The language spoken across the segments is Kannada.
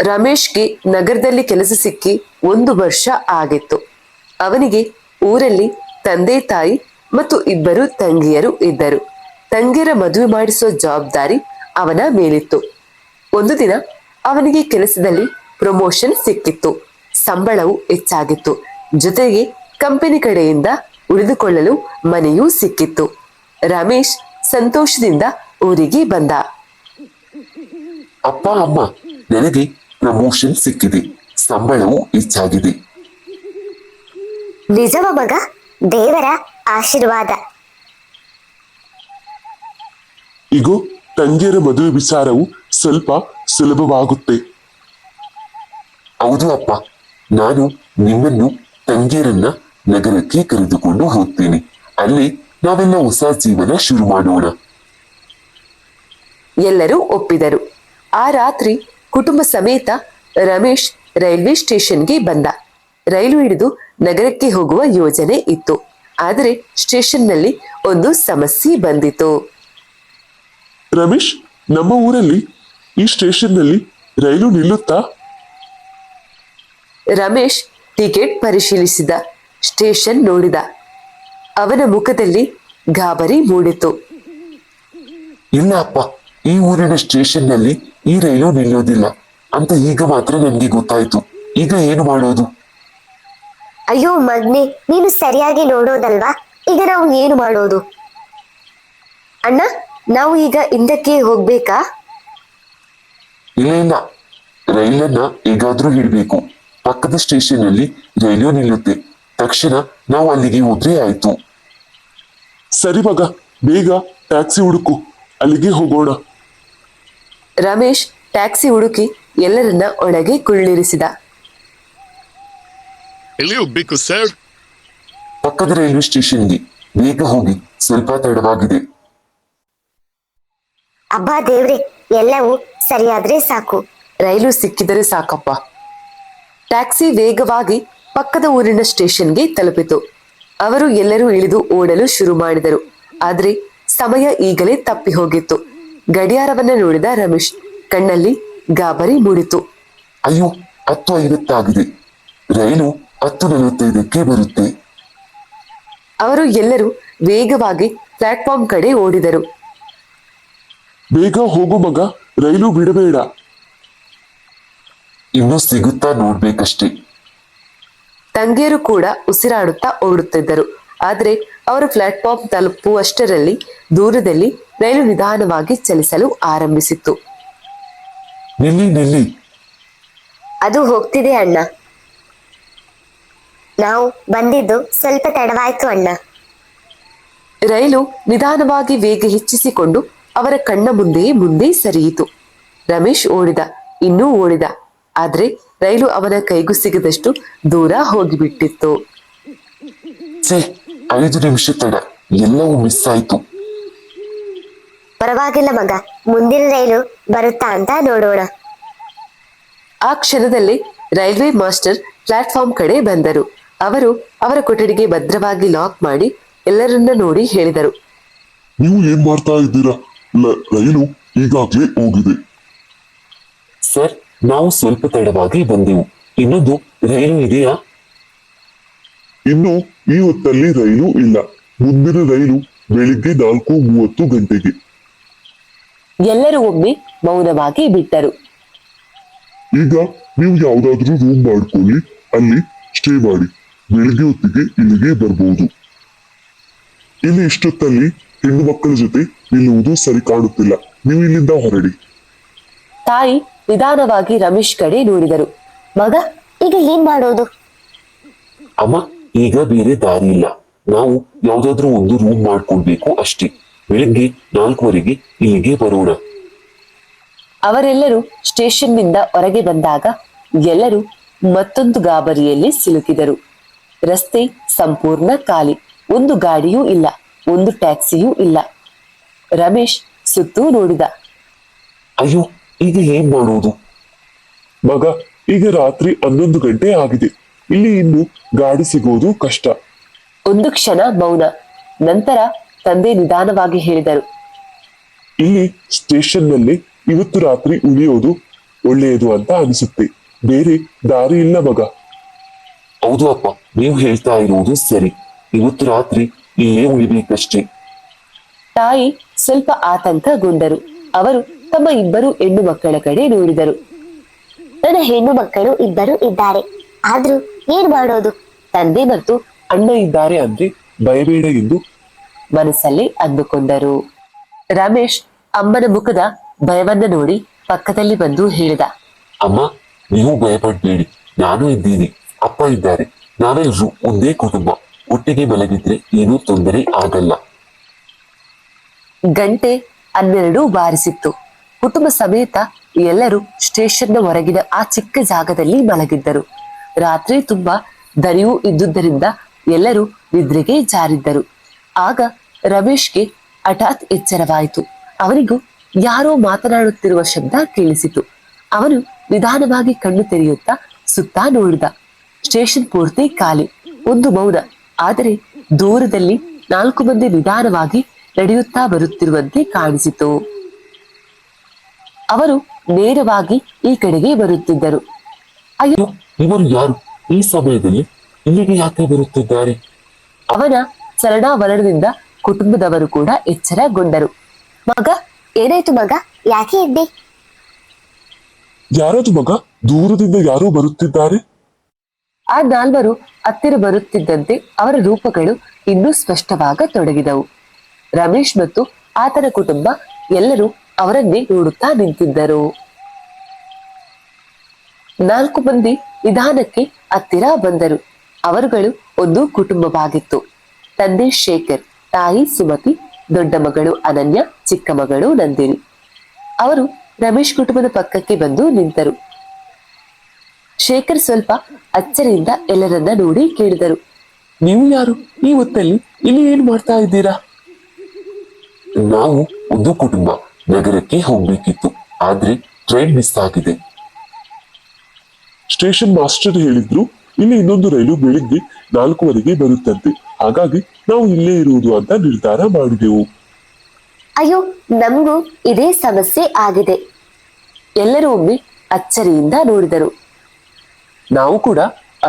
ರಮೇಶ್ಗೆ ನಗರದಲ್ಲಿ ಕೆಲಸ ಸಿಕ್ಕಿ 1 ವರ್ಷ ಆಗಿತ್ತು. ಅವನಿಗೆ ಊರಲ್ಲಿ ತಂದೆ ತಾಯಿ ಮತ್ತು 2 ತಂಗಿಯರು ಇದ್ದರು. ತಂಗಿಯರ ಮದುವೆ ಮಾಡಿಸುವ ಜವಾಬ್ದಾರಿ ಅವನ ಮೇಲಿತ್ತು. ಒಂದು ದಿನ ಅವನಿಗೆ ಕೆಲಸದಲ್ಲಿ ಪ್ರಮೋಷನ್ ಸಿಕ್ಕಿತ್ತು. ಸಂಬಳವು ಹೆಚ್ಚಾಗಿತ್ತು. ಜೊತೆಗೆ ಕಂಪನಿ ಕಡೆಯಿಂದ ಉಳಿದುಕೊಳ್ಳಲು ಮನೆಯೂ ಸಿಕ್ಕಿತ್ತು. ರಮೇಶ್ ಸಂತೋಷದಿಂದ ಊರಿಗೆ ಬಂದ. ಅಪ್ಪ ಅಮ್ಮ, ನನಗೆ ಪ್ರಮೋಷನ್ ಸಿಕ್ಕಿದೆ, ಸಂಬಳವು ಹೆಚ್ಚಾಗಿದೆ. ನಿಜವ ಮಗ, ದೇವರ ಆಶೀರ್ವಾದ. ಈಗ ತಂಗಿಯರ ಮದುವೆ ವಿಚಾರವು ಸ್ವಲ್ಪ ಸುಲಭವಾಗುತ್ತೆ. ಹೌದು ಅಪ್ಪ, ನಾನು ನಿಮ್ಮನ್ನು ತಂಗಿಯರನ್ನ ನಗರಕ್ಕೆ ಕರೆದುಕೊಂಡು ಹೋಗ್ತೇನೆ. ಅಲ್ಲಿ ನಾವೆಲ್ಲ ಹೊಸ ಜೀವನ ಶುರು ಮಾಡೋಣ. ಎಲ್ಲರೂ ಒಪ್ಪಿದರು. ಆ ರಾತ್ರಿ ಕುಟುಂಬ ಸಮೇತ ರಮೇಶ್ ರೈಲ್ವೆ ಸ್ಟೇಷನ್ಗೆ ಬಂದ. ರೈಲು ಹಿಡಿದು ನಗರಕ್ಕೆ ಹೋಗುವ ಯೋಜನೆ ಇತ್ತು. ಆದರೆ ಸ್ಟೇಷನ್ನಲ್ಲಿ ಒಂದು ಸಮಸ್ಯೆ ಬಂದಿತು. ರಮೇಶ್, ನಮ್ಮ ಊರಲ್ಲಿ ಈ ಸ್ಟೇಷನ್ನಲ್ಲಿ ರೈಲು ನಿಲ್ಲುತ್ತಾ? ರಮೇಶ್ ಟಿಕೆಟ್ ಪರಿಶೀಲಿಸಿದ. ಸ್ಟೇಷನ್ ನೋಡಿದ. ಅವನ ಮುಖದಲ್ಲಿ ಗಾಬರಿ ಮೂಡಿತು. ಇಲ್ಲ ಅಪ್ಪ, ಈ ಊರಿನ ಸ್ಟೇಷನ್ನಲ್ಲಿ ಈ ರೈಲು ನಿಲ್ಲೋದಿಲ್ಲ ಅಂತ ಈಗ ಮಾತ್ರ ನನಗೆ ಗೊತ್ತಾಯ್ತು. ಈಗ ಏನು ಮಾಡೋದು? ಅಯ್ಯೋ ಮಗ್ನೆ, ನೀನು ಸರಿಯಾಗಿ ನೋಡೋದಲ್ವಾ? ಈಗ ನಾವು ಏನು ಮಾಡೋದು? ಅಣ್ಣ, ನಾವು ಈಗ ಹಿಂದಕ್ಕೆ ಹೋಗ್ಬೇಕಾ? ಇಲ್ಲ ಇಲ್ಲ, ರೈಲನ್ನ ಹೇಗಾದ್ರೂ ಹಿಡ್ಬೇಕು. ಪಕ್ಕದ ಸ್ಟೇಷನ್ ಅಲ್ಲಿ ರೈಲು ನಿಲ್ಲುತ್ತೆ. ತಕ್ಷಣ ನಾವು ಅಲ್ಲಿಗೆ ಹೋದ್ರೆ ಆಯ್ತು. ಸರಿ ಮಗ, ಬೇಗ ಟ್ಯಾಕ್ಸಿ ಹುಡುಕು, ಅಲ್ಲಿಗೆ ಹೋಗೋಣ. ರಮೇಶ್ ಟ್ಯಾಕ್ಸಿ ಹುಡುಕಿ ಎಲ್ಲರನ್ನ ಒಳಗೆ ಕುಳ್ಳಿರಿಸಿದ. ಎಲ್ಲಿ ಹೋಗ್ಬೇಕು ಸರ್? ಪಕ್ಕದ ರೈಲ್ವೆ ಸ್ಟೇಷನ್ಗೆ ಬೇಗ ಹೋಗಿ, ಸ್ವಲ್ಪ ತಡವಾಗಿದೆ. ಅಬ್ಬಾ ದೇವ್ರೆ, ಎಲ್ಲವೂ ಸರಿಯಾದ್ರೆ ಸಾಕು. ರೈಲು ಸಿಕ್ಕಿದರೆ ಸಾಕಪ್ಪ. ಟ್ಯಾಕ್ಸಿ ವೇಗವಾಗಿ ಪಕ್ಕದ ಊರಿನ ಸ್ಟೇಷನ್ಗೆ ತಲುಪಿತು. ಅವರು ಎಲ್ಲರೂ ಇಳಿದು ಓಡಲು ಶುರು ಮಾಡಿದರು. ಆದ್ರೆ ಸಮಯ ಈಗಲೇ ತಪ್ಪಿ ಹೋಗಿತ್ತು. ಗಡಿಯಾರವನ್ನ ನೋಡಿದ ರಮೇಶ್ ಕಣ್ಣಲ್ಲಿ ಗಾಬರಿ ಮೂಡಿತು. ಅಯ್ಯೋ, 10:50 ರೈಲು 10:45 ಬರುತ್ತೆ. ಅವರು ಎಲ್ಲರೂ ವೇಗವಾಗಿ ಪ್ಲಾಟ್ಫಾರ್ಮ್ ಕಡೆ ಓಡಿದರು. ಬೇಗ ಹೋಗು ಮಗ, ರೈಲು ಬಿಡಬೇಡ. ಇನ್ನೂ ಸಿಗುತ್ತಾ ನೋಡ್ಬೇಕಷ್ಟೇ. ತಂಗಿಯರು ಕೂಡ ಉಸಿರಾಡುತ್ತಾ ಓಡುತ್ತಿದ್ದರು. ಆದ್ರೆ ಅವರು ಪ್ಲಾಟ್ಫಾರ್ಮ್ ತಲುಪುವಷ್ಟರಲ್ಲಿ ದೂರದಲ್ಲಿ ರೈಲು ನಿಧಾನವಾಗಿ ಚಲಿಸಲು ಆರಂಭಿಸಿತ್ತು. ನಿಲ್ಲಿ ನಿಲ್ಲಿ. ಅದು ಹೋಗ್ತಿದೆ ಅಣ್ಣ. ನಾವು ಬಂದಿದ್ದು ಸ್ವಲ್ಪ ತಡವಾಯ್ತು ಅಣ್ಣ. ರೈಲು ನಿಧಾನವಾಗಿ ವೇಗ ಹೆಚ್ಚಿಸಿಕೊಂಡು ಅವರ ಕಣ್ಣ ಮುಂದೆ ಸರಿಯಿತು. ರಮೇಶ್ ಓಡಿದ, ಇನ್ನೂ ಓಡಿದ. ಆದ್ರೆ ರೈಲು ಅವನ ಕೈಗೂ ಸಿಗದಷ್ಟು ದೂರ ಹೋಗಿಬಿಟ್ಟಿತ್ತು. 5 ನಿಮಿಷ ತಡ, ಎಲ್ಲವೂ ಮಿಸ್ ಆಯ್ತು. ಪರವಾಗಿಲ್ಲ ಮಗ, ಮುಂದಿನ ರೈಲು ಬರುತ್ತಾ ಅಂತ ನೋಡೋಣ. ಆ ಕ್ಷಣದಲ್ಲಿ ರೈಲ್ವೆ ಮಾಸ್ಟರ್ ಪ್ಲಾಟ್ಫಾರ್ಮ್ ಕಡೆ ಬಂದರು. ಅವರು ಅವರ ಕೊಠಡಿಗೆ ಭದ್ರವಾಗಿ ಲಾಕ್ ಮಾಡಿ ಎಲ್ಲರನ್ನ ನೋಡಿ ಹೇಳಿದರು. ನೀವು ಏನ್ ಮಾಡ್ತಾ ಇದ್ದೀರಾ? ರೈಲು ಈಗಾಗ್ಲೇ ಹೋಗಿದೆ. ಸರ್, ನಾವು ಸ್ವಲ್ಪ ತಡವಾಗಿ ಬಂದೆವು. ಇನ್ನೊಂದು ರೈಲು ಇದೆಯಾ? ಇನ್ನು ಈ ಹೊತ್ತಲ್ಲಿ ರೈಲು ಇಲ್ಲ. ಮುಂದಿನ ರೈಲು ಬೆಳಿಗ್ಗೆ 4:30 ಗಂಟೆಗೆ. ಎಲ್ಲರೂ ಒಮ್ಮೆ ಮೌನವಾಗಿ ಬಿಟ್ಟರು. ಈಗ ನೀವು ಯಾವ್ದಾದ್ರೂ ರೂಮ್ ಮಾಡ್ಕೊಳ್ಳಿ, ಅಲ್ಲಿ ಸ್ಟೇ ಮಾಡಿ. ಬೆಳಿಗ್ಗೆ ಹೊತ್ತಿಗೆ ಇಲ್ಲಿಗೆ ಬರ್ಬೋದು. ಇಲ್ಲಿ ಇಷ್ಟೊತ್ತಲ್ಲಿ ಹೆಣ್ಣು ಮಕ್ಕಳ ಜೊತೆ ನಿಲ್ಲುವುದು ಸರಿ ಕಾಣುತ್ತಿಲ್ಲ. ನೀವು ಇಲ್ಲಿಂದ ಹೊರಡಿ. ತಾಯಿ ನಿಧಾನವಾಗಿ ರಮೇಶ್ ಕಡೆ ನೋಡಿದರು. ಮಗ, ಈಗ ಏನ್ ಮಾಡೋದು? ಅಮ್ಮ, ಈಗ ಬೇರೆ ದಾರಿ ಇಲ್ಲ. ನಾವು ಯಾವ್ದಾದ್ರೂ ಒಂದು ರೂಮ್ ಮಾಡ್ಕೊಳ್ಬೇಕು ಅಷ್ಟೇ. ಬೆಳಿಗ್ಗೆ 4:15 ಇಲ್ಲಿಗೆ ಬರೋಣ. ಅವರೆಲ್ಲರೂ ಸ್ಟೇಷನ್ನಿಂದ ಹೊರಗೆ ಬಂದಾಗ ಎಲ್ಲರೂ ಮತ್ತೊಂದು ಗಾಬರಿಯಲ್ಲಿ ಸಿಲುಕಿದರು. ರಸ್ತೆ ಸಂಪೂರ್ಣ ಖಾಲಿ. ಒಂದು ಗಾಡಿಯೂ ಇಲ್ಲ, ಒಂದು ಟ್ಯಾಕ್ಸಿಯೂ ಇಲ್ಲ. ರಮೇಶ್ ಸುತ್ತೂ ನೋಡಿದ. ಅಯ್ಯೋ, ಈಗ ಏನ್ ಮಾಡೋದು? ಮಗ, ಈಗ ರಾತ್ರಿ 11 ಗಂಟೆ ಆಗಿದೆ. ಇಲ್ಲಿ ಇನ್ನು ಗಾಡಿ ಸಿಗೋದು ಕಷ್ಟ. ಒಂದು ಕ್ಷಣ ಮೌನ. ನಂತರ ತಂದೆ ನಿಧಾನವಾಗಿ ಹೇಳಿದರು. ಇಲ್ಲಿ ಸ್ಟೇಷನ್ನಲ್ಲಿ ಇವತ್ತು ರಾತ್ರಿ ಉಳಿಯೋದು ಒಳ್ಳೆಯದು ಅಂತ ಅನಿಸುತ್ತೆ. ಬೇರೆ ದಾರಿ ಇಲ್ಲ ಮಗ. ಹೌದು ಅಪ್ಪ, ನೀವು ಹೇಳ್ತಾ ಇರುವುದು ಸರಿ. ಇವತ್ತು ರಾತ್ರಿ ಇಲ್ಲೇ ಉಳಿಬೇಕಷ್ಟೇ. ತಾಯಿ ಸ್ವಲ್ಪ ಆತಂಕಗೊಂಡರು. ಅವರು ತಮ್ಮ ಇಬ್ಬರು ಹೆಣ್ಣು ಮಕ್ಕಳ ಕಡೆ ನೋಡಿದರು. ನನ್ನ ಹೆಣ್ಣು ಮಕ್ಕಳು ಇಬ್ಬರು ಇದ್ದಾರೆ, ಆದ್ರೂ ಏನ್ ಮಾಡೋದು? ತಂದೆ ಮತ್ತು ಅಣ್ಣ ಇದ್ದಾರೆ ಅಂದ್ರೆ ಭಯಬೇಡ ಎಂದು ಮನಸ್ಸಲ್ಲಿ ಅಂದುಕೊಂಡರು. ರಮೇಶ್ ಅಮ್ಮನ ಮುಖದ ಭಯವನ್ನ ನೋಡಿ ಪಕ್ಕದಲ್ಲಿ ಬಂದು ಹೇಳಿದ, ಅಮ್ಮ, ನೀವು ಭಯಪಡಬೇಡಿ, ನಾನು ಇದ್ದೀನಿ, ಅಪ್ಪ ಇದ್ದಾರೆ. ನಾವೆಲ್ಲರೂ ಒಂದೇ ಕುಟುಂಬ. ಒಟ್ಟಿಗೆ ಮಲಗಿದ್ರೆ ಏನೂ ತೊಂದರೆ ಆಗಲ್ಲ. ಗಂಟೆ 12 ಬಾರಿಸಿತ್ತು. ಕುಟುಂಬ ಸಮೇತ ಎಲ್ಲರೂ ಸ್ಟೇಷನ್ನ ಹೊರಗಿನ ಆ ಚಿಕ್ಕ ಜಾಗದಲ್ಲಿ ಮಲಗಿದ್ದರು. ರಾತ್ರಿ ತುಂಬಾ ದರಿಯೂ ಇದ್ದುದರಿಂದ ಎಲ್ಲರೂ ನಿದ್ರೆಗೆ ಜಾರಿದ್ದರು. ಆಗ ರಮೇಶ್ಗೆ ಹಠಾತ್ ಎಚ್ಚರವಾಯಿತು. ಅವನಿಗೂ ಯಾರೋ ಮಾತನಾಡುತ್ತಿರುವ ಶಬ್ದ ಕೇಳಿಸಿತು. ಅವನು ನಿಧಾನವಾಗಿ ಕಣ್ಣು ತೆರೆಯುತ್ತಾ ಸುತ್ತ ನೋಡಿದ. ಸ್ಟೇಷನ್ ಪೂರ್ತಿ ಖಾಲಿ, ಒಂದು ಮೌನ. ಆದರೆ ದೂರದಲ್ಲಿ 4 ಮಂದಿ ನಿಧಾನವಾಗಿ ನಡೆಯುತ್ತಾ ಬರುತ್ತಿರುವಂತೆ ಕಾಣಿಸಿತು. ಅವರು ನೇರವಾಗಿ ಈ ಕಡೆಗೆ ಬರುತ್ತಿದ್ದರು. ಅಯ್ಯೋ, ಇವರು ಯಾರು? ಈ ಸಮಯದಲ್ಲಿ ಇಲ್ಲಿಗೆ ಯಾಕೆ ಬರುತ್ತಿದ್ದಾರೆ? ಅವನ ಚಲನಾವಲನದಿಂದ ಕುಟುಂಬದವರು ಕೂಡ ಎಚ್ಚರಗೊಂಡರು. ಮಗ, ಏನಾಯ್ತು ಮಗ? ಯಾಕೆ ಇದ್ದೆ? ಯಾರದು ಮಗ? ದೂರದಿಂದ ಯಾರೋ ಬರುತ್ತಿದ್ದಾರೆ. ಆ 4 ಹತ್ತಿರ ಬರುತ್ತಿದ್ದಂತೆ ಅವರ ರೂಪಗಳು ಇನ್ನೂ ಸ್ಪಷ್ಟವಾಗತೊಡಗಿದವು. ರಮೇಶ್ ಮತ್ತು ಆತನ ಕುಟುಂಬ ಎಲ್ಲರೂ ಅವರನ್ನೇ ನೋಡುತ್ತಾ ನಿಂತಿದ್ದರು. 4 ಮಂದಿ ನಿಧಾನಕ್ಕೆ ಹತ್ತಿರ ಬಂದರು. ಅವರುಗಳು ಒಂದು ಕುಟುಂಬವಾಗಿತ್ತು. ತಂದೆ ಶೇಖರ್, ತಾಯಿ ಸುಮತಿ, ದೊಡ್ಡ ಮಗಳು ಅನನ್ಯ, ಚಿಕ್ಕ ಮಗಳು ನಂದಿನಿ. ಅವರು ರಮೇಶ್ ಕುಟುಂಬದ ಪಕ್ಕಕ್ಕೆ ಬಂದು ನಿಂತರು. ಶೇಖರ್ ಸ್ವಲ್ಪ ಅಚ್ಚರಿಯಿಂದ ಎಲ್ಲರನ್ನ ನೋಡಿ ಕೇಳಿದರು, ನೀವು ಯಾರು? ಈ ಹೊತ್ತಲ್ಲಿ ಇಲ್ಲಿ ಏನ್ ಮಾಡ್ತಾ ಇದ್ದೀರಾ? ನಾವು ಒಂದು ಕುಟುಂಬ. ನಗರಕ್ಕೆ ಹೋಗ್ಬೇಕಿತ್ತು, ಆದ್ರೆ ಟ್ರೈನ್ ಮಿಸ್ ಆಗಿದೆ. ಸ್ಟೇಷನ್ ಮಾಸ್ಟರ್ ಹೇಳಿದ್ರು ಇಲ್ಲಿ ಇನ್ನೊಂದು ರೈಲು ಬೆಳಿಗ್ಗೆ 4 ಬರುತ್ತಂತೆ. ಹಾಗಾಗಿ ನಾವು ಇಲ್ಲೇ ಇರುವುದು ಅಂತ ನಿರ್ಧಾರ ಮಾಡಿದೆವು. ಅಯ್ಯೋ, ನಮಗೂ ಇದೇ ಸಮಸ್ಯೆ ಆಗಿದೆ. ಎಲ್ಲರೂ ಒಮ್ಮೆ ಅಚ್ಚರಿಯಿಂದ ನೋಡಿದರು. ನಾವು ಕೂಡ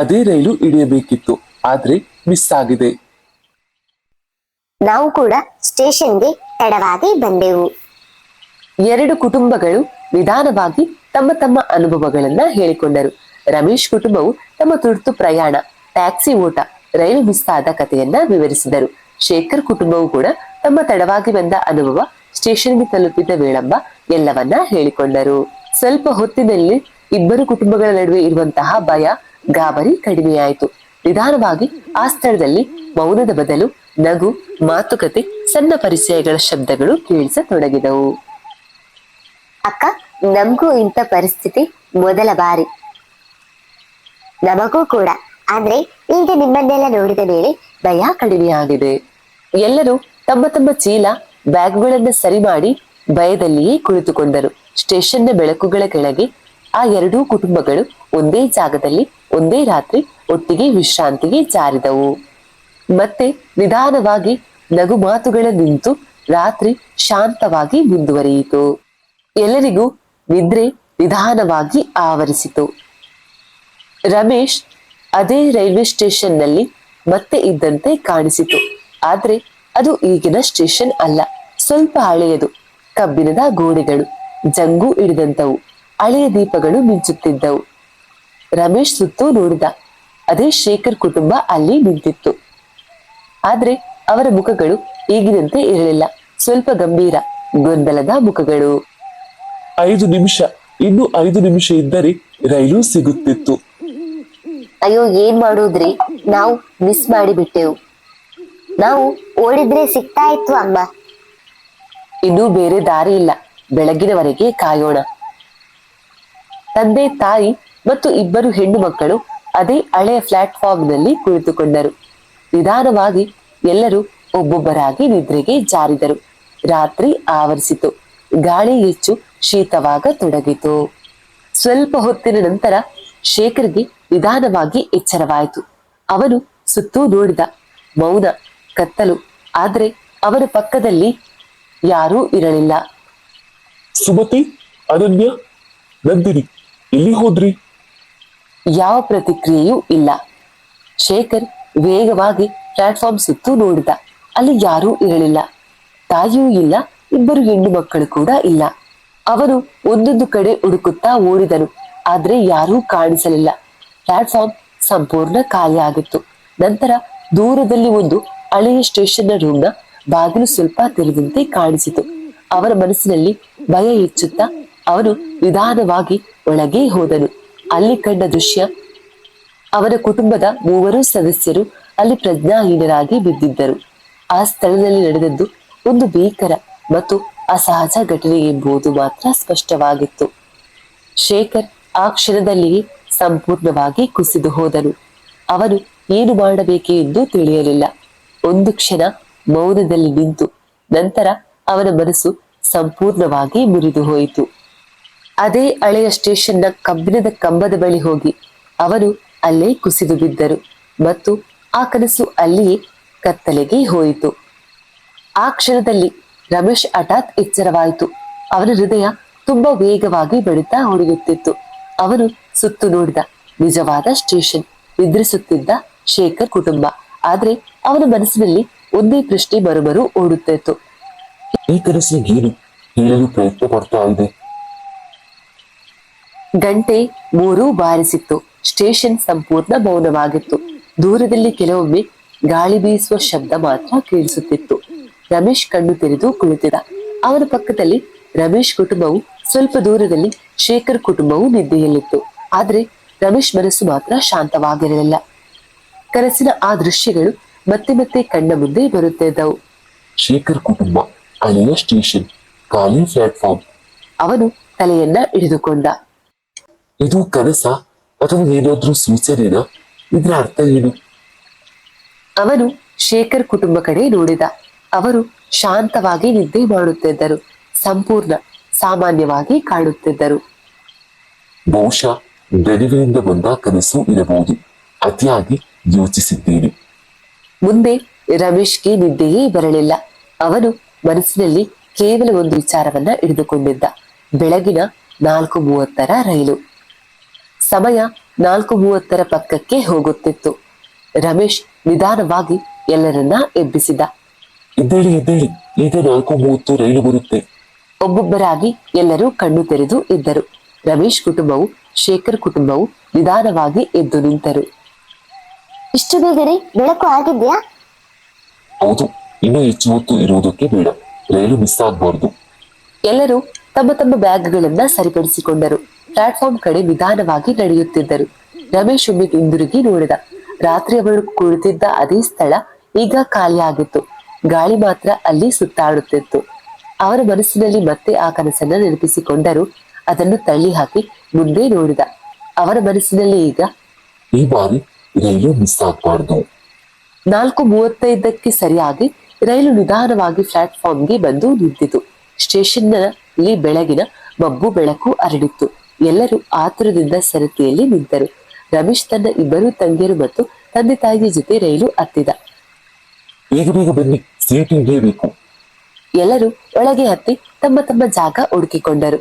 ಅದೇ ರೈಲು ಹಿಡಿಯಬೇಕಿತ್ತು, ಆದ್ರೆ ಮಿಸ್ ಆಗಿದೆ. ನಾವು ಕೂಡ ಸ್ಟೇಷನ್ಗೆ ತಡವಾಗಿ ಬಂದೆವು. 2 ಕುಟುಂಬಗಳು ನಿಧಾನವಾಗಿ ತಮ್ಮ ತಮ್ಮ ಅನುಭವಗಳನ್ನ ಹೇಳಿಕೊಂಡರು. ರಮೇಶ್ ಕುಟುಂಬವು ತಮ್ಮ ತುರ್ತು ಪ್ರಯಾಣ, ಟ್ಯಾಕ್ಸಿ ಓಟ, ರೈಲು ಮಿಸ್ ಆದ ಕಥೆಯನ್ನ ವಿವರಿಸಿದರು. ಶೇಖರ್ ಕುಟುಂಬವು ಕೂಡ ತಮ್ಮ ತಡವಾಗಿ ಬಂದ ಅನುಭವ, ಸ್ಟೇಷನ್ಗೆ ತಲುಪಿದ ವಿಳಂಬ ಎಲ್ಲವನ್ನ ಹೇಳಿಕೊಂಡರು. ಸ್ವಲ್ಪ ಹೊತ್ತಿನಲ್ಲಿ ಇಬ್ಬರು ಕುಟುಂಬಗಳ ನಡುವೆ ಇರುವಂತಹ ಭಯ, ಗಾಬರಿ ಕಡಿಮೆಯಾಯಿತು. ನಿಧಾನವಾಗಿ ಆ ಸ್ಥಳದಲ್ಲಿ ಮೌನದ ಬದಲು ನಗು, ಮಾತುಕತೆ, ಸಣ್ಣ ಪರಿಚಯಗಳ ಶಬ್ದಗಳು ಕೇಳಿಸತೊಡಗಿದವು. ಅಕ್ಕ, ನಮಗೂ ಇಂಥ ಪರಿಸ್ಥಿತಿ ಮೊದಲ ಬಾರಿ. ನಮಗೂ ಕೂಡ. ಆದ್ರೆ ಈಗ ನಿಮ್ಮನ್ನೆಲ್ಲ ನೋಡಿದ ಮೇಲೆ ಭಯ ಕಡಿಮೆಯಾಗಿದೆ. ಎಲ್ಲರೂ ತಮ್ಮ ತಮ್ಮ ಚೀಲ, ಬ್ಯಾಗ್ಗಳನ್ನ ಸರಿ ಮಾಡಿ ಭಯದಲ್ಲಿಯೇ ಕುಳಿತುಕೊಂಡರು. ಸ್ಟೇಷನ್ನ ಬೆಳಕುಗಳ ಕೆಳಗೆ ಆ 2 ಕುಟುಂಬಗಳು ಒಂದೇ ಜಾಗದಲ್ಲಿ ಒಂದೇ ರಾತ್ರಿ ಒಟ್ಟಿಗೆ ವಿಶ್ರಾಂತಿಗೆ ಜಾರಿದವು. ಮತ್ತೆ ನಿಧಾನವಾಗಿ ನಗು ಮಾತುಗಳ ನಿಂತು ರಾತ್ರಿ ಶಾಂತವಾಗಿ ಮುಂದುವರಿಯಿತು. ಎಲ್ಲರಿಗೂ ನಿದ್ರೆ ನಿಧಾನವಾಗಿ ಆವರಿಸಿತು. ರಮೇಶ್ ಅದೇ ರೈಲ್ವೆ ಸ್ಟೇಷನ್ನಲ್ಲಿ ಮತ್ತೆ ಇದ್ದಂತೆ ಕಾಣಿಸಿತು. ಆದ್ರೆ ಅದು ಈಗಿನ ಸ್ಟೇಷನ್ ಅಲ್ಲ, ಸ್ವಲ್ಪ ಹಳೆಯದು. ಕಬ್ಬಿಣದ ಗೋಡೆಗಳು, ಜಂಗು ಹಿಡಿದಂತವು, ಹಳೆಯ ದೀಪಗಳು ಮಿಂಚುತ್ತಿದ್ದವು. ರಮೇಶ್ ಸುತ್ತೂ ನೋಡಿದ. ಅದೇ ಶೇಖರ್ ಕುಟುಂಬ ಅಲ್ಲಿ ನಿಂತಿತ್ತು. ಆದ್ರೆ ಅವರ ಮುಖಗಳು ಈಗಿನಂತೆ ಇರಲಿಲ್ಲ. ಸ್ವಲ್ಪ ಗಂಭೀರ, ಗೊಂದಲದ ಮುಖಗಳು. 5 ನಿಮಿಷ, ಇನ್ನು 5 ನಿಮಿಷ ಇದ್ದರೆ ರೈಲು ಸಿಗುತ್ತಿತ್ತು. ಅಯ್ಯೋ, ಏನ್ ಮಾಡುದ್ರಿ? ನಾವು ಮಿಸ್ ಮಾಡಿಬಿಟ್ಟೆವು. ನಾವು ಓಡಿದ್ರೆ ಸಿಗ್ತಾ ಇತ್ತು ಅಮ್ಮ. ಇನ್ನೂ ಬೇರೆ ದಾರಿ ಇಲ್ಲ, ಬೆಳಗಿನವರೆಗೆ ಕಾಯೋಣ. ತಂದೆ, ತಾಯಿ ಮತ್ತು ಇಬ್ಬರು ಹೆಣ್ಣು ಮಕ್ಕಳು ಅದೇ ಹಳೆಯ ಪ್ಲಾಟ್ಫಾರ್ಮ್ನಲ್ಲಿ ಕುಳಿತುಕೊಂಡರು. ನಿಧಾನವಾಗಿ ಎಲ್ಲರೂ ಒಬ್ಬೊಬ್ಬರಾಗಿ ನಿದ್ರೆಗೆ ಜಾರಿದರು. ರಾತ್ರಿ ಆವರಿಸಿತು. ಗಾಳಿ ಹೆಚ್ಚು ಶೀತವಾಗತೊಡಗಿತು. ಸ್ವಲ್ಪ ಹೊತ್ತಿನ ನಂತರ ಶೇಖರ್ಗೆ ನಿಧಾನವಾಗಿ ಎಚ್ಚರವಾಯಿತು. ಅವನು ಸುತ್ತೂ ನೋಡಿದ. ಮೌನ, ಕತ್ತಲು. ಆದ್ರೆ ಅವನ ಪಕ್ಕದಲ್ಲಿ ಯಾರೂ ಇರಲಿಲ್ಲ. ಸುಮತಿ, ಅನನ್ಯ, ನಂದಿನಿ ಎಲ್ಲಿ ಹೋದ್ರಿ? ಯಾವ ಪ್ರತಿಕ್ರಿಯೆಯೂ ಇಲ್ಲ. ಶೇಖರ್ ವೇಗವಾಗಿ ಪ್ಲಾಟ್ಫಾರ್ಮ್ ಸುತ್ತೂ ನೋಡಿದ. ಅಲ್ಲಿ ಯಾರೂ ಇರಲಿಲ್ಲ. ತಾಯಿಯೂ ಇಲ್ಲ, ಇಬ್ಬರು ಹೆಣ್ಣು ಮಕ್ಕಳು ಕೂಡ ಇಲ್ಲ. ಅವನು ಒಂದೊಂದು ಕಡೆ ಹುಡುಕುತ್ತಾ ಓಡಿದನು, ಆದ್ರೆ ಯಾರೂ ಕಾಣಿಸಲಿಲ್ಲ. ಪ್ಲಾಟ್ಫಾರ್ಮ್ ಸಂಪೂರ್ಣ ಖಾಲಿಯಾಗಿತ್ತು. ನಂತರ ದೂರದಲ್ಲಿ ಒಂದು ಹಳೆಯ ಸ್ಟೇಷನ್ನ ರೂಮ್ನ ಬಾಗಿಲು ಸ್ವಲ್ಪ ತೆರೆದಂತೆ ಕಾಣಿಸಿತು. ಅವನ ಮನಸ್ಸಿನಲ್ಲಿ ಭಯ ಹೆಚ್ಚುತ್ತಾ ಅವನು ನಿಧಾನವಾಗಿ ಒಳಗೆ ಹೋದನು. ಅಲ್ಲಿ ಕಂಡ ದೃಶ್ಯ, ಅವನ ಕುಟುಂಬದ 3 ಸದಸ್ಯರು ಅಲ್ಲಿ ಪ್ರಜ್ಞಾಹೀನರಾಗಿ ಬಿದ್ದಿದ್ದರು. ಆ ಸ್ಥಳದಲ್ಲಿ ನಡೆದದ್ದು ಒಂದು ಭೀಕರ ಮತ್ತು ಅಸಹಜ ಘಟನೆ ಎಂಬುದು ಮಾತ್ರ ಸ್ಪಷ್ಟವಾಗಿತ್ತು. ಶೇಖರ್ ಆ ಕ್ಷಣದಲ್ಲಿಯೇ ಸಂಪೂರ್ಣವಾಗಿ ಕುಸಿದು ಹೋದನು. ಅವನು ಏನು ಮಾಡಬೇಕು ಎಂದು ತಿಳಿಯಲಿಲ್ಲ. ಒಂದು ಕ್ಷಣ ಮೌನದಲ್ಲಿ ನಿಂತು ನಂತರ ಅವನ ಮನಸ್ಸು ಸಂಪೂರ್ಣವಾಗಿ ಮುರಿದು ಹೋಯಿತು. ಅದೇ ಹಳೆಯ ಸ್ಟೇಷನ್ನ ಕಬ್ಬಿಣದ ಕಂಬದ ಬಳಿ ಹೋಗಿ ಅವನು ಅಲ್ಲೇ ಕುಸಿದು ಬಿದ್ದರು ಮತ್ತು ಆ ಕನಸು ಅಲ್ಲಿಯೇ ಕತ್ತಲೆಗೆ ಹೋಯಿತು. ಆ ಕ್ಷಣದಲ್ಲಿ ರಮೇಶ್ ಹಠಾತ್ ಎಚ್ಚರವಾಯಿತು. ಅವನ ಹೃದಯ ತುಂಬಾ ವೇಗವಾಗಿ ಬಡಿತ ಹೊಡೆಯುತ್ತಿತ್ತು. ಅವನು ಸುತ್ತು ನೋಡಿದ. ನಿಜವಾದ ಸ್ಟೇಷನ್, ನಿದ್ರಿಸುತ್ತಿದ್ದ ಶೇಖರ್ ಕುಟುಂಬ. ಆದ್ರೆ ಅವನ ಮನಸ್ಸಿನಲ್ಲಿ ಒಂದೇ ಪ್ರಶ್ನೆ ಮರುಮರು ಓಡುತ್ತಿತ್ತು. ಈ ಕನಸಿಗೆ ಏನು ಹೇಳಲು ಪ್ರಯತ್ನ ಪಡ್ತಾ ಇದೆ? ಗಂಟೆ 3 ಬಾರಿಸಿತ್ತು. ಸ್ಟೇಷನ್ ಸಂಪೂರ್ಣ ಮೌನವಾಗಿತ್ತು. ದೂರದಲ್ಲಿ ಕೆಲವೊಮ್ಮೆ ಗಾಳಿ ಬೀಸುವ ಶಬ್ದ ಮಾತ್ರ ಕೇಳಿಸುತ್ತಿತ್ತು. ರಮೇಶ್ ಕಣ್ಣು ತೆರೆದು ಕುಳಿತಿದ್ದ. ಅವನ ಪಕ್ಕದಲ್ಲಿ ರಮೇಶ್ ಕುಟುಂಬವು, ಸ್ವಲ್ಪ ದೂರದಲ್ಲಿ ಶೇಖರ್ ಕುಟುಂಬವು ನಿದ್ದೆಯಲ್ಲಿತ್ತು. ಆದ್ರೆ ರಮೇಶ್ ಮನಸ್ಸು ಮಾತ್ರ ಶಾಂತವಾಗಿರಲಿಲ್ಲ. ಕನಸಿನ ಆ ದೃಶ್ಯಗಳು ಮತ್ತೆ ಮತ್ತೆ ಕಣ್ಣ ಮುಂದೆ ಬರುತ್ತಿದ್ದವು. ಶೇಖರ್ ಕುಟುಂಬ, ಹಳೆಯ ಸ್ಟೇಷನ್, ಖಾಲಿ ಪ್ಲಾಟ್ಫಾರ್ಮ್. ಅವನು ತಲೆಯನ್ನ ಹಿಡಿದುಕೊಂಡ. ಇದು ಕನಸ ಅಥವಾ ಏನಾದ್ರೂ ಸೂಚನೆನಾ? ಇದ್ರ ಅರ್ಥ ಏನು? ಅವನು ಶೇಖರ್ ಕುಟುಂಬ ಕಡೆ ನೋಡಿದ. ಅವರು ಶಾಂತವಾಗಿ ನಿದ್ದೆ ಮಾಡುತ್ತಿದ್ದರು. ಸಂಪೂರ್ಣ ಸಾಮಾನ್ಯವಾಗಿ ಕಾಣುತ್ತಿದ್ದರು. ಬಹುಶಃ ಬೆಳಗಿನಿಂದ ಬಂದ ಕನಸು ಇರಬಹುದು. ಅತಿಯಾಗಿ ಯೋಚಿಸಿದ್ದೇನೆ. ಮುಂದೆ ರಮೇಶ್ಗೆ ನಿದ್ದೆಯೇ ಬರಲಿಲ್ಲ. ಅವನು ಮನಸ್ಸಿನಲ್ಲಿ ಕೇವಲ ಒಂದು ವಿಚಾರವನ್ನ ಹಿಡಿದುಕೊಂಡಿದ್ದ. ಬೆಳಗಿನ 4:30 ರೈಲು. ಸಮಯ 4:30 ಪಕ್ಕಕ್ಕೆ ಹೋಗುತ್ತಿತ್ತು. ರಮೇಶ್ ನಿಧಾನವಾಗಿ ಎಲ್ಲರನ್ನ ಎಬ್ಬಿಸಿದ. ಎದ್ದೇಳಿ ಎದ್ದೇಳಿ, ಈಗ 4:30 ರೈಲು ಬರುತ್ತೆ. ಒಬ್ಬೊಬ್ಬರಾಗಿ ಎಲ್ಲರೂ ಕಣ್ಣು ತೆರೆದು ಇದ್ದರು. ರಮೇಶ್ ಕುಟುಂಬವು, ಶೇಖರ್ ಕುಟುಂಬವು ನಿಧಾನವಾಗಿ ಎದ್ದು ನಿಂತರು. ಇಷ್ಟು ಬೇಗನೆ ಬೆಳಕು ಆಗಿದ್ಯಾ? ಹೌದು, ಇನ್ನೂ ಹೆಚ್ಚು ಹೊತ್ತು ಇರುವುದಕ್ಕೆ ಬೇಡ. ರೈಲು ಮಿಸ್ ಆಗಬಾರ್ದು. ಎಲ್ಲರೂ ತಮ್ಮ ತಮ್ಮ ಬ್ಯಾಗ್ಗಳನ್ನ ಸರಿಪಡಿಸಿಕೊಂಡರು. ಪ್ಲಾಟ್ಫಾರ್ಮ್ ಕಡೆ ನಿಧಾನವಾಗಿ ನಡೆಯುತ್ತಿದ್ದರು. ರಮೇಶ್ ಒಮ್ಮೆ ಹಿಂದಿರುಗಿ ನೋಡಿದ. ರಾತ್ರಿ ಅವರು ಕುಳಿತಿದ್ದ ಅದೇ ಸ್ಥಳ ಈಗ ಖಾಲಿಯಾಗಿತ್ತು. ಗಾಳಿ ಮಾತ್ರ ಅಲ್ಲಿ ಸುತ್ತಾಡುತ್ತಿತ್ತು. ಅವರ ಮನಸ್ಸಿನಲ್ಲಿ ಮತ್ತೆ ಆ ಕನಸನ್ನ ನೆನಪಿಸಿಕೊಂಡರು. ಅದನ್ನು ತಳ್ಳಿ ಹಾಕಿ ಮುಂದೆ ನೋಡಿದ. ಅವರ ಮನಸ್ಸಿನಲ್ಲಿ ಈಗ ಈ ಬಾರಿ ರೈಲು ಮಿಸ್ ಆಗಬಾರ್ದು. 4:35ಕ್ಕೆ ಸರಿಯಾಗಿ ರೈಲು ನಿಧಾನವಾಗಿ ಪ್ಲಾಟ್ಫಾರ್ಮ್ಗೆ ಬಂದು ನಿಂತಿತು. ಸ್ಟೇಷನ್ನಲ್ಲಿ ಬೆಳಗಿನ ಮಬ್ಬು ಬೆಳಕು ಹರಡಿತ್ತು. ಎಲ್ಲರೂ ಆತುರದಿಂದ ಸರತಿಯಲ್ಲಿ ನಿಂತರು. ರಮೇಶ್ ತನ್ನ 2 ತಂಗಿಯರು ಮತ್ತು ತಂದೆ ತಾಯಿಯ ಜೊತೆ ರೈಲು ಹತ್ತಿದ. ಬೇಗ ಬೇಗ ಬನ್ನಿ, ಸೀಟ್ ಹಿಡಿಯಬೇಕು. ಎಲ್ಲರೂ ಒಳಗೆ ಹತ್ತಿ ತಮ್ಮ ತಮ್ಮ ಜಾಗ ಹುಡುಕಿಕೊಂಡರು.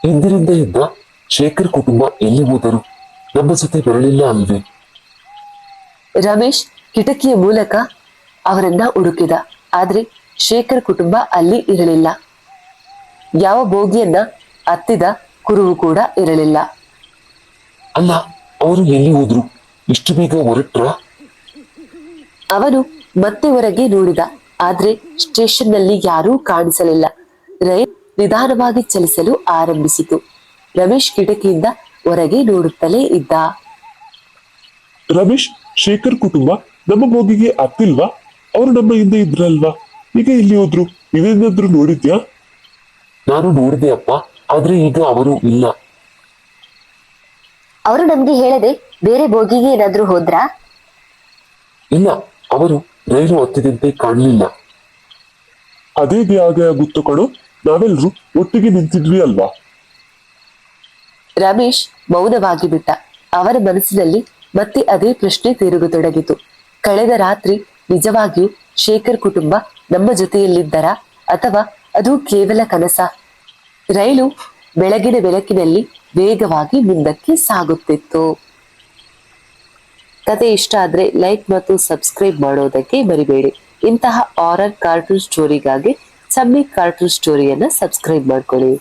ಹಿಂದಿನಿಂದ ಇದ್ದ ಶೇಖರ್ ಕುಟುಂಬ ಎಲ್ಲಿ ಹೋದರು? ನಮ್ಮ ಜೊತೆ ಬರಲಿಲ್ಲ ಅಲ್ವೇ? ರಮೇಶ್ ಕಿಟಕಿಯ ಮೂಲಕ ಅವರನ್ನ ಹುಡುಕಿದ. ಆದ್ರೆ ಶೇಖರ್ ಕುಟುಂಬ ಅಲ್ಲಿ ಇರಲಿಲ್ಲ. ಯಾವ ಬೋಗಿಯನ್ನ ಹತ್ತಿದ ಕುರುಹು ಕೂಡ ಇರಲಿಲ್ಲ. ಅಲ್ಲ, ಅವರು ಎಲ್ಲಿ ಹೋದ್ರು? ಇಷ್ಟು ಬೇಗ ಹೊರಟ್ರ? ಅವನು ಮತ್ತೆ ಹೊರಗೆ ನೋಡಿದ. ಆದ್ರೆ ಸ್ಟೇಷನ್ನಲ್ಲಿ ಯಾರೂ ಕಾಣಿಸಲಿಲ್ಲ. ರೈಲು ನಿಧಾನವಾಗಿ ಚಲಿಸಲು ಆರಂಭಿಸಿತು. ರಮೇಶ್ ಕಿಟಕಿಯಿಂದ ಹೊರಗೆ ನೋಡುತ್ತಲೇ ಇದ್ದ. ರಮೇಶ್, ಶೇಖರ್ ಕುಟುಂಬ ನಮ್ಮ ಬೋಗಿಗೆ ಹತ್ತಿಲ್ವಾ? ಅವರು ನಮ್ಮ ಹಿಂದೆ ಇದ್ರಲ್ವಾ? ಈಗ ಇಲ್ಲಿ ಹೋದ್ರು? ಇದೇನಾದ್ರೂ ನೋಡಿದ್ಯಾ? ನಾನು ನೋಡಿದೆ ಅಪ್ಪ, ಆದ್ರೆ ಈಗ ಅವರು ಇಲ್ಲ. ಅವರು ನಮ್ಗೆ ಹೇಳದೆ ಬೇರೆ ಬೋಗಿಗೆ ಏನಾದ್ರೂ ಹೋದ್ರಾ? ಇಲ್ಲ, ಅವರು ರೈಲು ಹತ್ತಿದಂತೆ ಕಾಣಲಿಲ್ಲ. ಅದೇ ಹಾಗೆ ಆಗುತ್ತೋ ಕಣೋ, ನಾವೆಲ್ರೂ ಒಟ್ಟಿಗೆ ನಿಂತಿದ್ವಿ ಅಲ್ವಾ? ರಮೇಶ್ ಮೌನವಾಗಿ ಬಿಟ್ಟ. ಅವರ ಮನಸ್ಸಿನಲ್ಲಿ ಮತ್ತೆ ಅದೇ ಪ್ರಶ್ನೆ ತಿರುಗತೊಡಗಿತು. ಕಳೆದ ರಾತ್ರಿ ನಿಜವಾಗಿಯೂ ಶೇಖರ್ ಕುಟುಂಬ ನಮ್ಮ ಜೊತೆಯಲ್ಲಿದ್ದರಾ ಅಥವಾ ಅದು ಕೇವಲ ಕನಸ? ರೈಲು ಬೆಳಗಿನ ಬೆಳಕಿನಲ್ಲಿ ವೇಗವಾಗಿ ಮುಂದಕ್ಕೆ ಸಾಗುತ್ತಿತ್ತು. ಕತೆ ಇಷ್ಟ ಆದ್ರೆ ಲೈಕ್ ಮತ್ತು ಸಬ್ಸ್ಕ್ರೈಬ್ ಮಾಡೋದಕ್ಕೆ ಮರಿಬೇಡಿ. ಇಂತಹ ಹಾರರ್ ಕಾರ್ಟೂನ್ ಸ್ಟೋರಿಗಾಗಿ ಸಮ್ಮಿ ಕಾರ್ಟೂನ್ ಸ್ಟೋರಿಯನ್ನ ಸಬ್ಸ್ಕ್ರೈಬ್ ಮಾಡ್ಕೊಳ್ಳಿ.